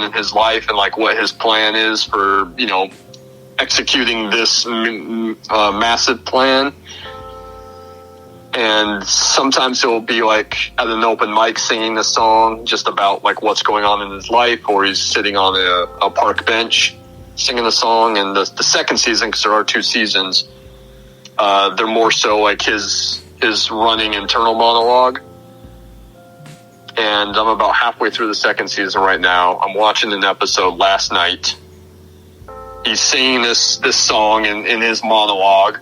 in his life and like what his plan is for, you know, executing this massive plan. And sometimes he'll be like at an open mic singing the song just about like what's going on in his life, or he's sitting on a park bench singing the song. And the second season, because there are 2 seasons, they're more so like his running internal monologue. And I'm about halfway through the second season right now. I'm watching an episode last night. He's singing this song in his monologue.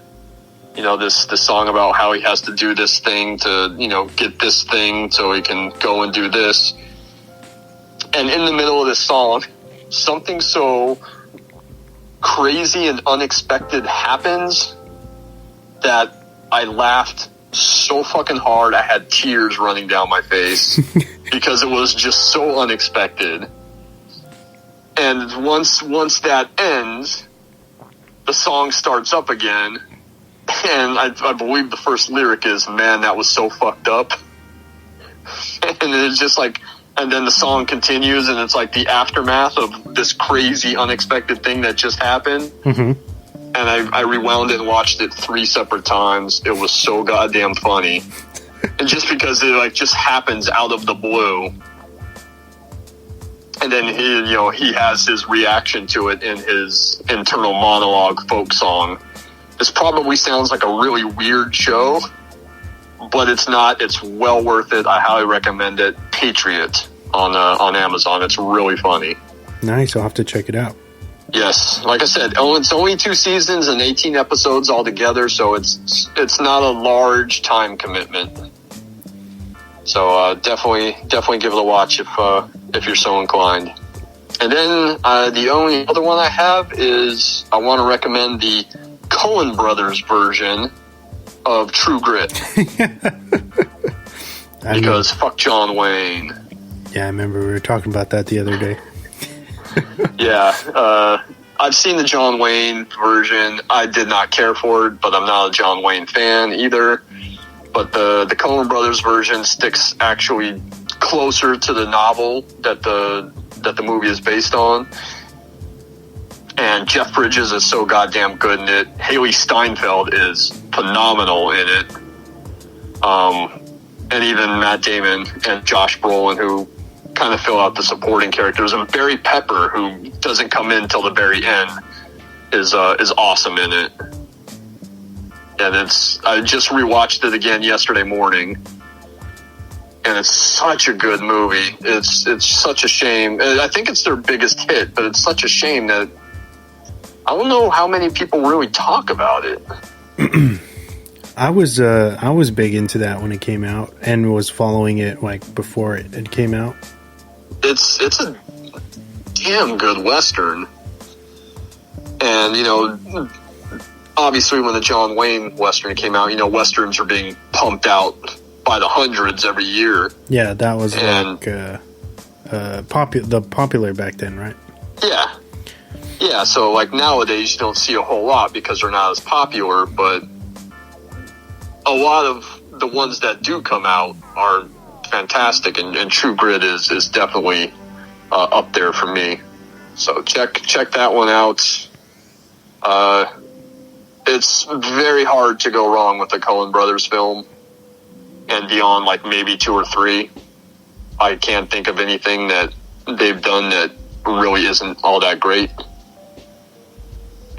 You know, this song about how he has to do this thing to, you know, get this thing so he can go and do this. And in the middle of this song, something so crazy and unexpected happens that I laughed so fucking hard I had tears running down my face because it was just so unexpected. And once that ends, the song starts up again. And I believe the first lyric is, "Man, that was so fucked up." And it's just like, and then the song continues, and it's like the aftermath of this crazy, unexpected thing that just happened. Mm-hmm. And I rewound it and watched it 3 separate times. It was so goddamn funny. And just because it like just happens out of the blue. And then he has his reaction to it in his internal monologue folk song. This probably sounds like a really weird show, but it's not. It's well worth it. I highly recommend it. Patriot on Amazon. It's really funny. Nice. I'll have to check it out. Yes. Like I said, it's only 2 seasons and 18 episodes altogether, so it's not a large time commitment. So definitely give it a watch if you're so inclined. And then the only other one I have is I want to recommend the Coen Brothers version of True Grit. Because fuck John Wayne. Yeah, I remember we were talking about that the other day. Yeah, I've seen the John Wayne version. I did not care for it, but I'm not a John Wayne fan either. But the Coen Brothers version sticks actually closer to the novel that the movie is based on. And Jeff Bridges is so goddamn good in it. Haley Steinfeld is phenomenal in it. And even Matt Damon and Josh Brolin, who kind of fill out the supporting characters. And Barry Pepper, who doesn't come in till the very end, is awesome in it. And I just rewatched it again yesterday morning. And it's such a good movie. It's such a shame. I think it's their biggest hit, but it's such a shame that I don't know how many people really talk about it. I was big into that when it came out and was following it like before it came out. It's a damn good Western. And, you know, obviously when the John Wayne Western came out, you know, Westerns are being pumped out by the hundreds every year. Yeah, that was popular back then, right? Yeah. Yeah, so like nowadays you don't see a whole lot because they're not as popular, but a lot of the ones that do come out are fantastic, and True Grit is definitely up there for me. So check that one out. It's very hard to go wrong with the Coen Brothers film, and beyond like maybe 2 or 3, I can't think of anything that they've done that really isn't all that great.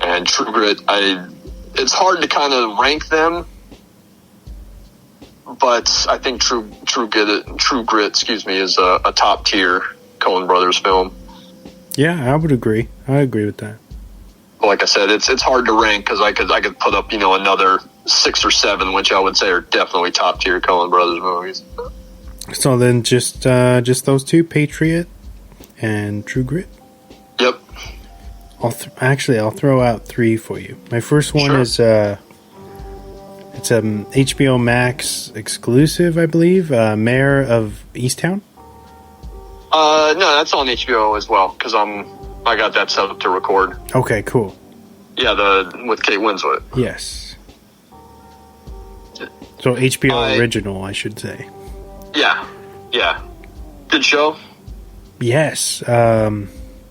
And True Grit, it's hard to kind of rank them, but I think True Grit, is a top tier Coen Brothers film. Yeah, I would agree. I agree with that. Like I said, it's hard to rank because I could put up, you know, another 6 or 7, which I would say are definitely top tier Coen Brothers movies. So then just those 2, Patriot and True Grit? Yep. I'll throw out 3 for you. My first one is it's an HBO Max exclusive, I believe. Mayor of Easttown. No, that's on HBO as well because I got that set up to record. Okay, cool. Yeah, with Kate Winslet. Yes. So HBO original, I should say. Yeah. Good show. Yes.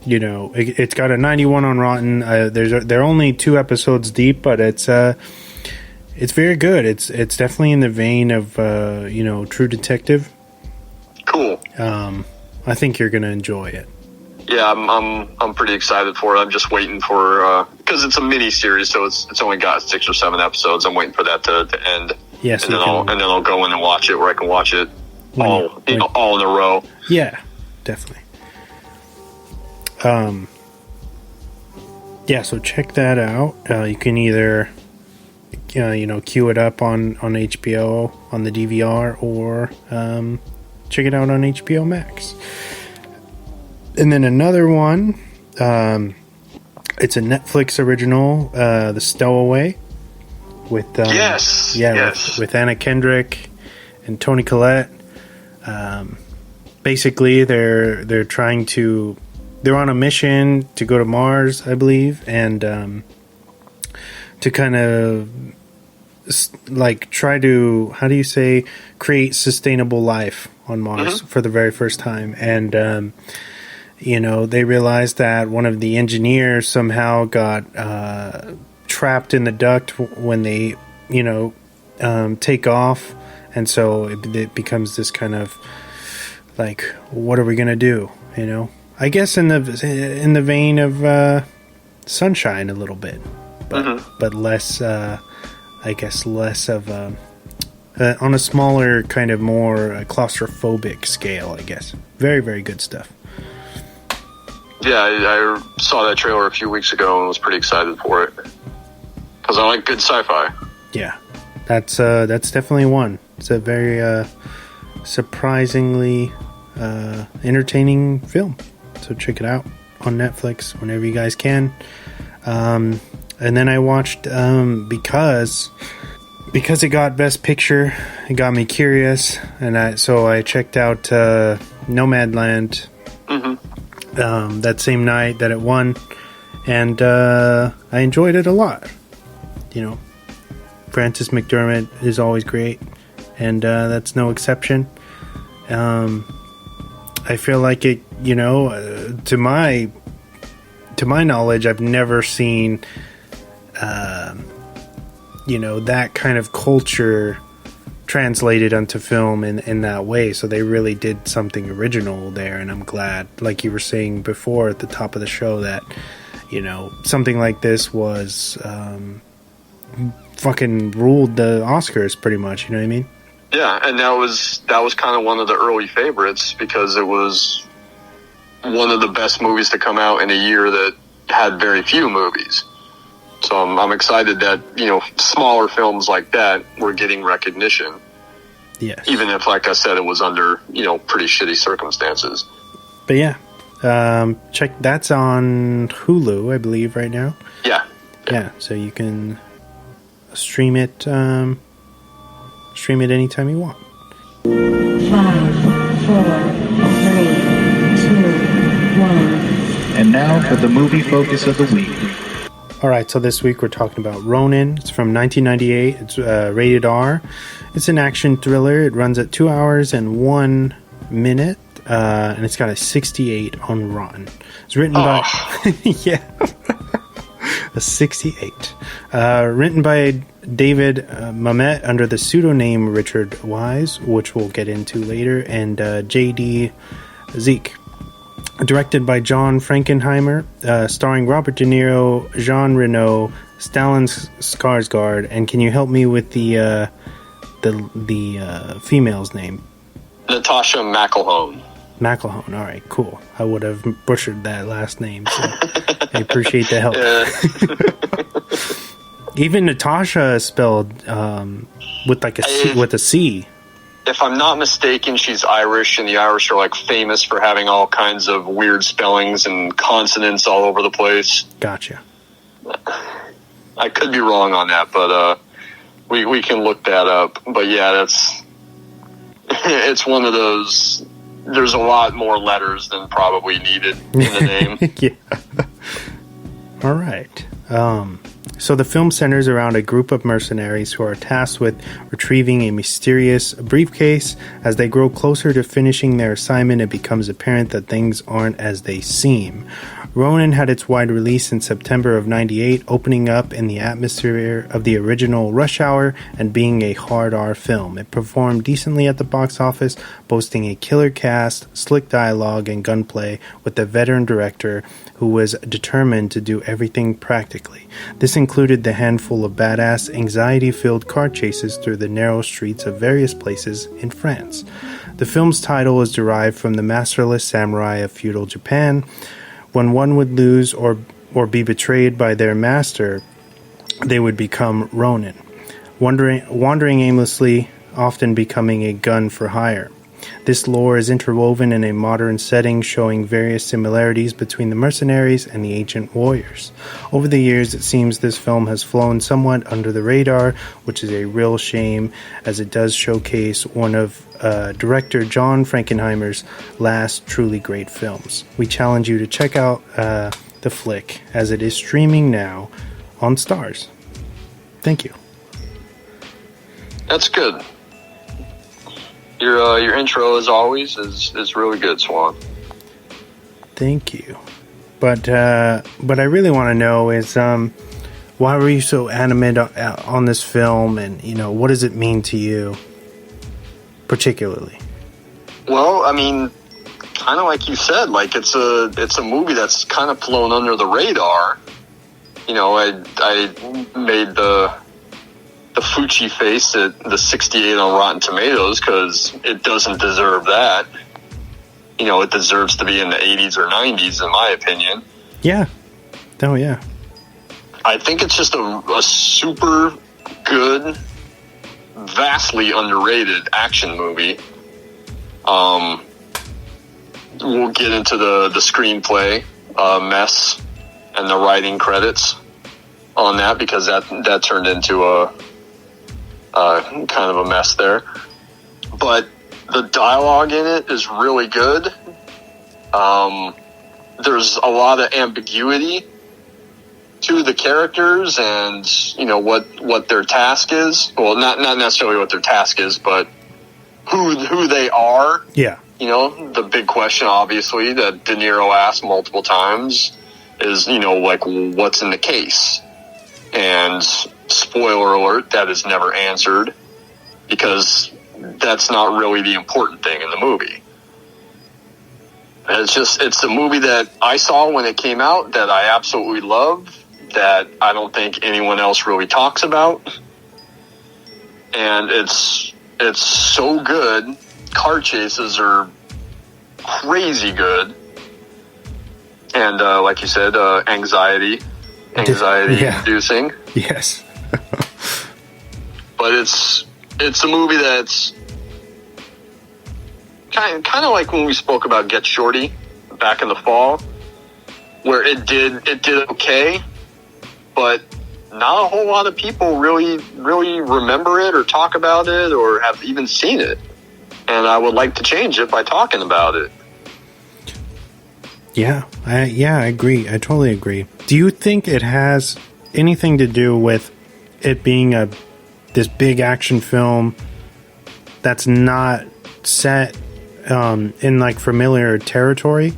It's got a 91 on Rotten. They're only 2 episodes deep, but it's very good. It's definitely in the vein of True Detective. Cool. I think you're going to enjoy it. Yeah, I'm pretty excited for it. I'm just waiting for because it's a mini series, so it's only got 6 or 7 episodes. I'm waiting for that to end. Yes, and then I'll go in and watch it where I can watch it all in a row. Yeah, definitely. So check that out. You can either queue it up on HBO on the DVR, or check it out on HBO Max. And then another one, it's a Netflix original, The Stowaway, with with Anna Kendrick and Toni Collette. Basically, they're trying to. They're on a mission to go to Mars, I believe, and to kind of try to, how do you say, create sustainable life on Mars for the very first time. And, they realized that one of the engineers somehow got trapped in the duct when they, take off. And so it becomes this kind of what are we going to do, I guess in the vein of Sunshine a little bit, but less. I guess less of on a smaller, kind of more claustrophobic scale. I guess very, very good stuff. Yeah, I saw that trailer a few weeks ago and was pretty excited for it because I like good sci-fi. Yeah, that's definitely one. It's a very surprisingly entertaining film. So check it out on Netflix whenever you guys can. And then I watched because it got Best Picture, it got me curious, and I checked out Nomadland that same night that it won, and I enjoyed it a lot. Frances McDormand is always great, and that's no exception. I feel like it, to my knowledge, I've never seen, that kind of culture translated onto film in that way. So they really did something original there, and I'm glad, like you were saying before at the top of the show, that, something like this was fucking ruled the Oscars pretty much, you know what I mean? Yeah, and that was kind of one of the early favorites because it was one of the best movies to come out in a year that had very few movies. So I'm excited that, smaller films like that were getting recognition. Yes. Even if, like I said, it was under, pretty shitty circumstances. But yeah, check, that's on Hulu, I believe, right now. Yeah. Yeah, so you can stream it anytime you want. 5, 4, 3, 2, 1. And now for the movie focus of the week. Alright, so this week we're talking about Ronin. It's from 1998. It's rated R. It's an action thriller. It runs at 2 hours and 1 minute. And it's got a 68 on Rotten. It's written by... yeah. A 68. Written by David Mamet under the pseudonym Richard Wise, which we'll get into later, and J.D. Zeke. Directed by John Frankenheimer, starring Robert De Niro, Jean Reno, Stellan Skarsgård, and can you help me with the female's name? Natasha McElhone. McElhone. All right, cool. I would have butchered that last name, so I appreciate the help. Even Natasha is spelled with a C. If I'm not mistaken, she's Irish, and the Irish are famous for having all kinds of weird spellings and consonants all over the place. Gotcha. I could be wrong on that, but we can look that up. But yeah, it's one of those. There's a lot more letters than probably needed in the name. Yeah. All right. So the film centers around a group of mercenaries who are tasked with retrieving a mysterious briefcase. As they grow closer to finishing their assignment, it becomes apparent that things aren't as they seem. Ronin had its wide release in September of '98, opening up in the atmosphere of the original Rush Hour and being a hard R film. It performed decently at the box office, boasting a killer cast, slick dialogue, and gunplay with a veteran director who was determined to do everything practically. This included the handful of badass, anxiety-filled car chases through the narrow streets of various places in France. The film's title is derived from the masterless samurai of feudal Japan. When one would lose or be betrayed by their master, they would become Ronin, wandering aimlessly, often becoming a gun for hire. This lore is interwoven in a modern setting, showing various similarities between the mercenaries and the ancient warriors. Over the years, it seems this film has flown somewhat under the radar, which is a real shame, as it does showcase one of director John Frankenheimer's last truly great films. We challenge you to check out the flick, as it is streaming now on Stars. Thank you. That's good. Your intro, as always, is really good, Swan. Thank you. But I really want to know is why were you so animated on this film, and what does it mean to you particularly? Well, I mean, kind of like you said, like it's a movie that's kind of flown under the radar. I made the Fucci face at the 68 on Rotten Tomatoes because it doesn't deserve that. It deserves to be in the 80s or 90s, in my opinion. Yeah. Oh, yeah. I think it's just a super good, vastly underrated action movie. We'll get into the screenplay mess and the writing credits on that, because that turned into a kind of a mess there. But the dialogue in it is really good. There's a lot of ambiguity to the characters and, what their task is. Well, not necessarily what their task is, but who they are. Yeah. The big question, obviously, that De Niro asked multiple times is, what's in the case? And spoiler alert, that is never answered, because that's not really the important thing in the movie. It's a movie that I saw when it came out, that I absolutely love, that I don't think anyone else really talks about. And it's so good. Car chases are crazy good. And like you said, anxiety Yeah. inducing. Yes. But it's a movie that's kind of like when we spoke about Get Shorty back in the fall, where it did okay, but not a whole lot of people really remember it or talk about it or have even seen it. And I would like to change it by talking about it. Yeah, I agree. I totally agree. Do you think it has anything to do with it being this big action film that's not set in like familiar territory?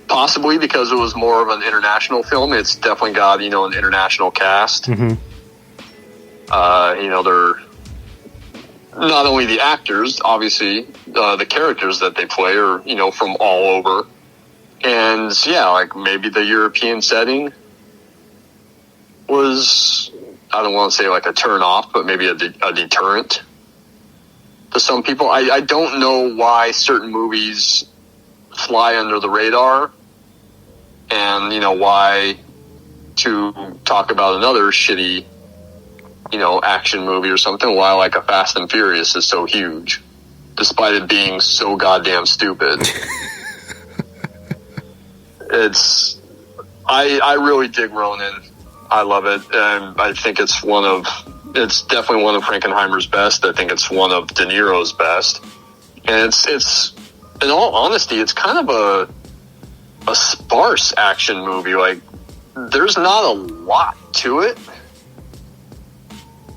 Possibly, because it was more of an international film. It's definitely got, an international cast. Mm-hmm. They're not only the actors, obviously, the characters that they play are, from all over. And yeah, like maybe the European setting was, I don't want to say like a turn off, but maybe a deterrent to some people. I don't know why certain movies fly under the radar, and why to talk about another shitty action movie or something, why like a Fast and Furious is so huge despite it being so goddamn stupid. I really dig Ronin. I love it, and I think it's definitely one of Frankenheimer's best. I think it's one of De Niro's best, and it's in all honesty, it's kind of a sparse action movie. Like, there's not a lot to it.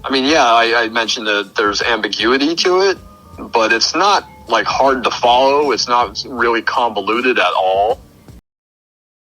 I mean, yeah, I mentioned that there's ambiguity to it, but it's not like hard to follow. It's not really convoluted at all.